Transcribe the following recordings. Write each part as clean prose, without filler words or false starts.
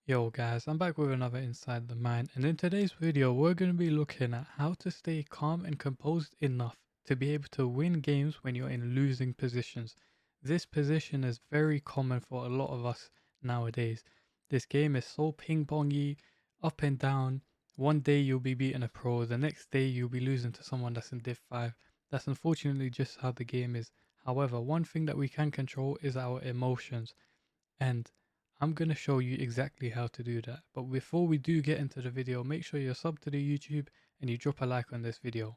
Yo guys, I'm back with another Inside the Mind, and in today's video we're going to be looking at how to stay calm and composed enough to be able to win games when you're in losing positions. This position is very common for a lot of us nowadays. This game is so ping-pongy, up and down. One day you'll be beating a pro, the next day you'll be losing to someone that's in Div 5. That's unfortunately just how the game is. However, one thing that we can control is our emotions. And I'm going to show you exactly how to do that. But before we do get into the video, make sure you're subbed to the YouTube and you drop a like on this video.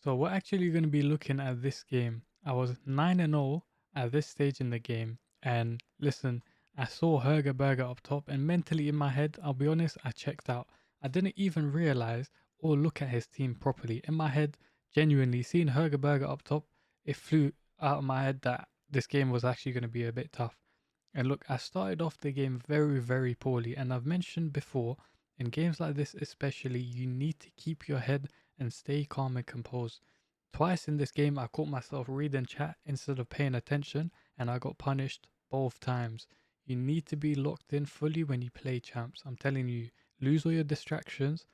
So we're actually going to be looking at this game. I was 9-0 at this stage in the game. And listen, I saw Burger up top and mentally in my head, I'll be honest, I checked out. I didn't even realize or look at his team properly. In my head, genuinely seeing Burger up top, it flew out of my head that this game was actually going to be a bit tough. And look, I started off the game very, very poorly. And I've mentioned before, in games like this especially, you need to keep your head and stay calm and composed. Twice in this game, I caught myself reading chat instead of paying attention, and I got punished both times. You need to be locked in fully when you play champs. I'm telling you, lose all your distractions.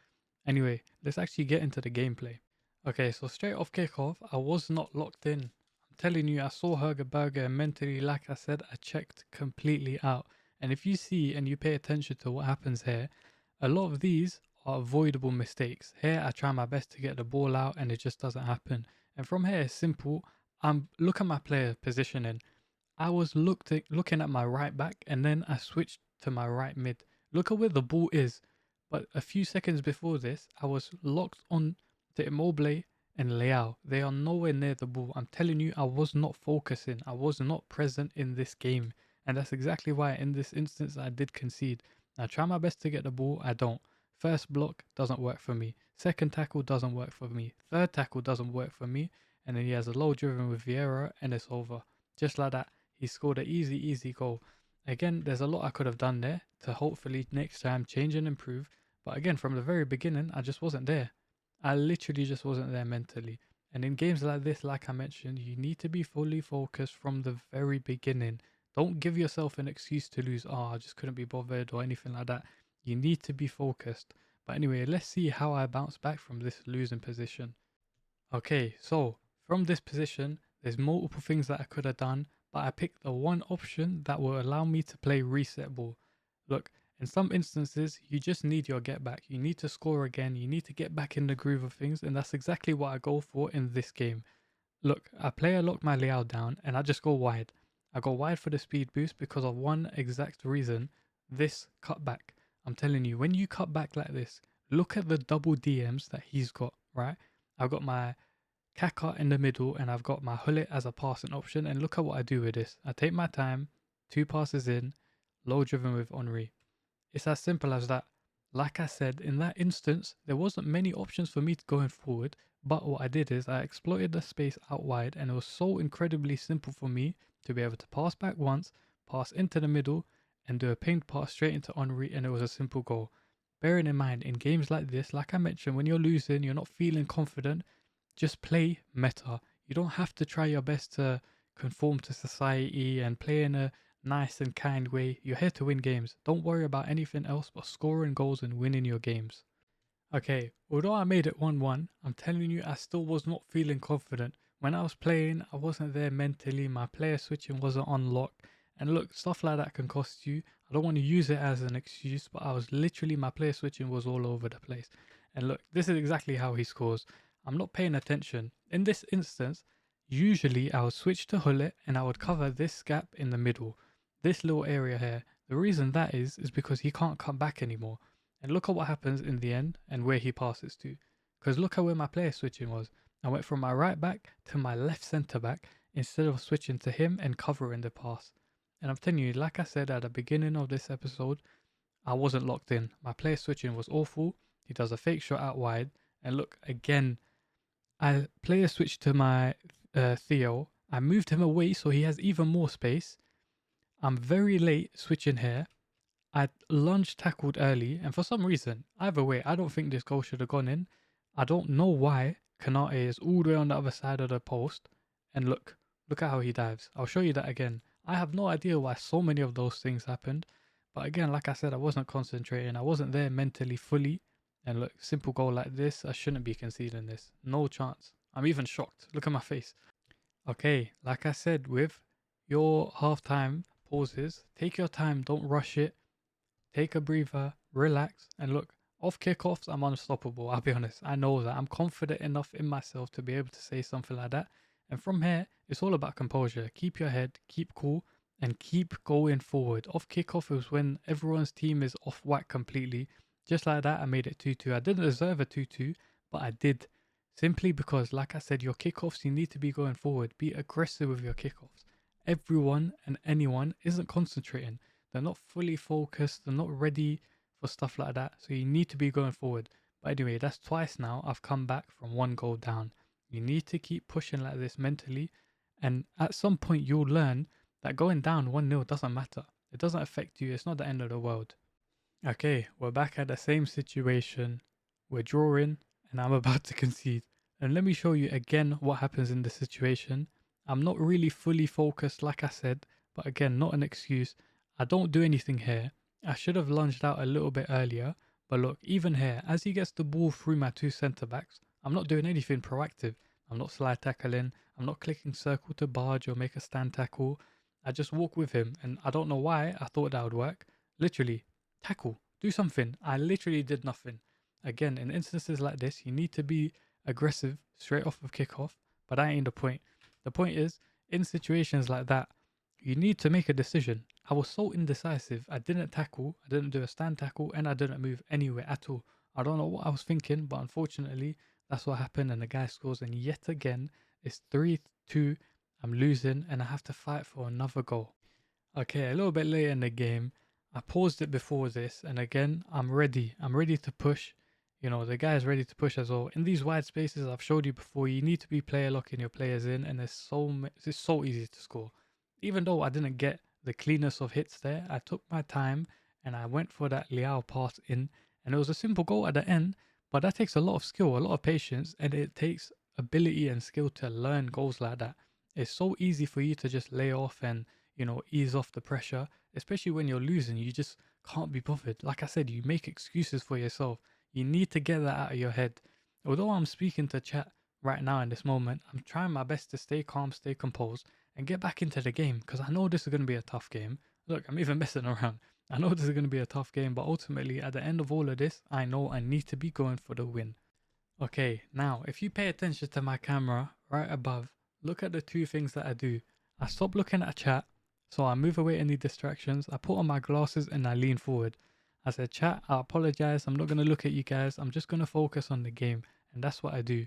Anyway, let's actually get into the gameplay. Okay, so straight off kickoff, I was not locked in. Telling you, I saw Burger and mentally, like I said, I checked completely out. And if you see and you pay attention to what happens here, a lot of these are avoidable mistakes. Here, I try my best to get the ball out and it just doesn't happen. And from here, it's simple. Look at my player positioning. I was looking at my right back and then I switched to my right mid. Look at where the ball is. But a few seconds before this, I was locked on to Immobile and Leao. They are nowhere near the ball. I'm telling you, I was not focusing. I was not present in this game. And that's exactly why in this instance I did concede. I try my best to get the ball, I don't. First block doesn't work for me. Second tackle doesn't work for me. Third tackle doesn't work for me. And then he has a low driven with Vieira and it's over. Just like that, he scored an easy goal. Again, there's a lot I could have done there to hopefully next time change and improve. But again, from the very beginning, I just wasn't there. I literally just wasn't there mentally. And in games like this, like I mentioned, you need to be fully focused from the very beginning. Don't give yourself an excuse to lose. Oh, I just couldn't be bothered or anything like that. You need to be focused. But anyway, let's see how I bounce back from this losing position. Okay, so from this position, there's multiple things that I could have done, but I picked the one option that will allow me to play reset ball. Look, in some instances, you just need your get back. You need to score again. You need to get back in the groove of things, and that's exactly what I go for in this game. Look, I player lock my layout down, and I just go wide. I go wide for the speed boost because of one exact reason, this cutback. I'm telling you, when you cut back like this, look at the double DMs that he's got, right? I've got my Kaka in the middle and I've got my Hullet as a passing option. And look at what I do with this. I take my time, 2 passes in, low driven with Henry. It's as simple as that. Like I said, in that instance, there wasn't many options for me going forward. But what I did is I exploited the space out wide and it was so incredibly simple for me to be able to pass back once, pass into the middle and do a pinged pass straight into Henry and it was a simple goal. Bearing in mind, in games like this, like I mentioned, when you're losing, you're not feeling confident, just play meta. You don't have to try your best to conform to society and play in a nice and kind way. You're here to win games. Don't worry about anything else but scoring goals and winning your games. Okay, although I made it 1-1, I'm telling you I still was not feeling confident. When I was playing, I wasn't there mentally, my player switching wasn't unlocked. And look, stuff like that can cost you. I don't want to use it as an excuse, but I was literally, my player switching was all over the place. And look, this is exactly how he scores. I'm not paying attention. In this instance, usually I would switch to Hullet and I would cover this gap in the middle. This little area here. The reason that is because he can't come back anymore. And look at what happens in the end and where he passes to. Because look at where my player switching was. I went from my right back to my left centre back instead of switching to him and covering the pass. And I'm telling you, like I said at the beginning of this episode, I wasn't locked in. My player switching was awful. He does a fake shot out wide. And look, again, I player switched to my Theo. I moved him away so he has even more space. I'm very late switching here. I lunge tackled early, and for some reason, either way, I don't think this goal should have gone in. I don't know why Kanate is all the way on the other side of the post. And look at how he dives. I'll show you that again. I have no idea why so many of those things happened. But again, like I said, I wasn't concentrating. I wasn't there mentally fully. And look, simple goal like this, I shouldn't be conceding this. No chance. I'm even shocked. Look at my face. Okay, like I said, with your halftime pauses, take your time, don't rush it. Take a breather, relax, and look, off kickoffs, I'm unstoppable. I'll be honest. I know that. I'm confident enough in myself to be able to say something like that. And from here, it's all about composure. Keep your head, keep cool, and keep going forward. Off kickoff is when everyone's team is off whack completely. Just like that, I made it 2-2. I didn't deserve a 2-2, but I did. Simply because, like I said, your kickoffs, you need to be going forward. Be aggressive with your kickoffs. Everyone and anyone isn't concentrating. They're not fully focused. They're not ready for stuff like that. So you need to be going forward. But anyway, that's twice now I've come back from 1 goal down. You need to keep pushing like this mentally. And at some point, you'll learn that going down 1-0 doesn't matter. It doesn't affect you. It's not the end of the world. Okay, we're back at the same situation. We're drawing, and I'm about to concede. And let me show you again what happens in this situation. I'm not really fully focused, like I said, but again, not an excuse. I don't do anything here. I should have lunged out a little bit earlier, but look, even here, as he gets the ball through my 2 centre backs, I'm not doing anything proactive. I'm not slide tackling. I'm not clicking circle to barge or make a stand tackle. I just walk with him, and I don't know why I thought that would work. Literally, tackle, do something. I literally did nothing. Again, in instances like this, you need to be aggressive straight off of kickoff, but that ain't the point. The point is, in situations like that, you need to make a decision. I was so indecisive. I didn't tackle, I didn't do a stand tackle, and I didn't move anywhere at all. I don't know what I was thinking, but unfortunately, that's what happened, and the guy scores. And yet again, it's 3-2. I'm losing, and I have to fight for another goal. Okay, a little bit later in the game, I paused it before this, and again, I'm ready. I'm ready to push. You know, the guy's ready to push as well. In these wide spaces, I've showed you before, you need to be player locking your players in, and it's so easy to score. Even though I didn't get the cleanest of hits there, I took my time and I went for that Liao pass in, and it was a simple goal at the end. But that takes a lot of skill, a lot of patience, and it takes ability and skill to learn goals like that. It's so easy for you to just lay off and ease off the pressure, especially when you're losing. You just can't be bothered. Like I said, you make excuses for yourself. You need to get that out of your head. Although I'm speaking to chat right now in this moment, I'm trying my best to stay calm, stay composed, and get back into the game because I know this is going to be a tough game. Look, I'm even messing around. I know this is going to be a tough game, but ultimately, at the end of all of this, I know I need to be going for the win. Okay, now, if you pay attention to my camera right above, look at the 2 things that I do. I stop looking at chat, so I move away any distractions. I put on my glasses and I lean forward. I said, chat, I apologize. I'm not going to look at you guys. I'm just going to focus on the game. And that's what I do.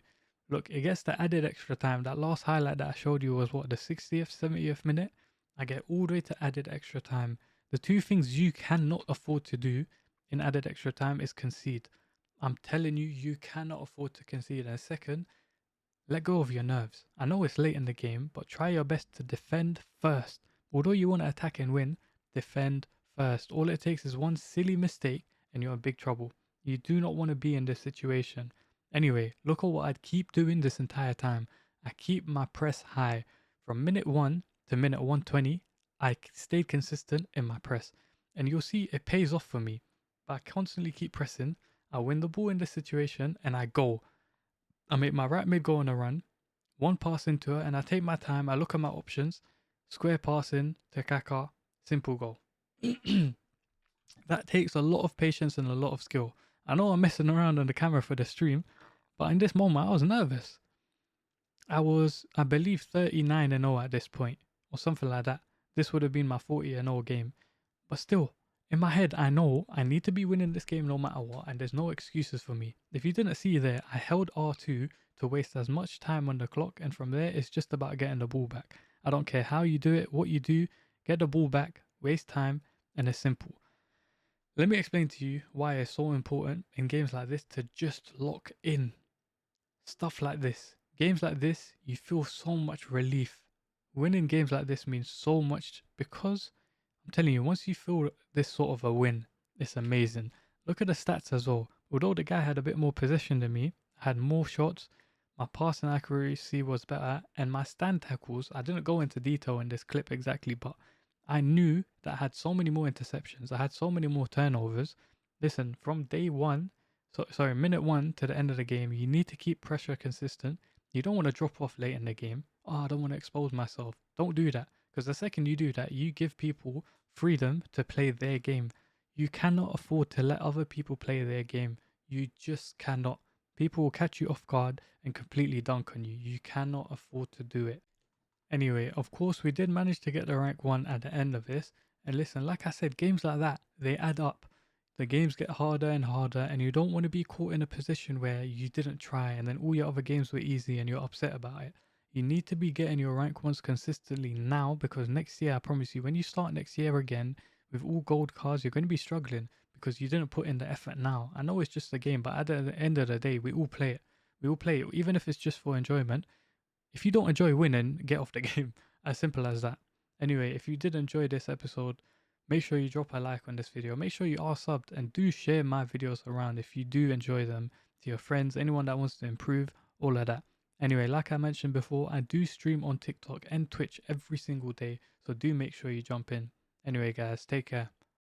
Look, it gets the added extra time. That last highlight that I showed you was what, the 60th, 70th minute? I get all the way to added extra time. The 2 things you cannot afford to do in added extra time is concede. I'm telling you, you cannot afford to concede. And second, let go of your nerves. I know it's late in the game, but try your best to defend first. Although you want to attack and win, defend first. All it takes is one silly mistake and you're in big trouble. You do not want to be in this situation. Anyway, look at what I'd keep doing this entire time. I keep my press high. From minute 1 to minute 120, I stayed consistent in my press. And you'll see it pays off for me. But I constantly keep pressing. I win the ball in this situation and I go. I make my right mid go on a run, 1 pass into it, and I take my time. I look at my options, square passing to Kaka, simple goal. That takes a lot of patience and a lot of skill. I know I'm messing around on the camera for the stream, but in this moment I was nervous. I was, I believe, 39-0 at this point, or something like that. This would have been my 40-0 game. But still, in my head, I know I need to be winning this game no matter what, and there's no excuses for me. If you didn't see there, I held R2 to waste as much time on the clock, and from there, it's just about getting the ball back. I don't care how you do it, what you do, get the ball back, waste time, and it's simple. Let me explain to you why it's so important in games like this to just lock in. Stuff like this. Games like this, you feel so much relief. Winning games like this means so much because I'm telling you, once you feel this sort of a win, it's amazing. Look at the stats as well. Although the guy had a bit more possession than me, I had more shots, my passing accuracy was better, and my stand tackles, I didn't go into detail in this clip exactly, but I knew that I had so many more interceptions. I had so many more turnovers. Listen, from day one, minute one to the end of the game, you need to keep pressure consistent. You don't want to drop off late in the game. Oh, I don't want to expose myself. Don't do that. Because the second you do that, you give people freedom to play their game. You cannot afford to let other people play their game. You just cannot. People will catch you off guard and completely dunk on you. You cannot afford to do it. Anyway, of course, we did manage to get the rank 1 at the end of this. And listen, like I said, games like that, they add up. The games get harder and harder, and you don't want to be caught in a position where you didn't try and then all your other games were easy and you're upset about it. You need to be getting your rank 1s consistently now, because next year, I promise you, when you start next year again with all gold cards, you're going to be struggling because you didn't put in the effort now. I know it's just a game, but at the end of the day, we all play it. We all play it, even if it's just for enjoyment. If you don't enjoy winning, get off the game. As simple as that. Anyway, if you did enjoy this episode, make sure you drop a like on this video. Make sure you are subbed and do share my videos around if you do enjoy them to your friends, anyone that wants to improve, all of that. Anyway, like I mentioned before, I do stream on TikTok and Twitch every single day, so do make sure you jump in. Anyway, guys, take care.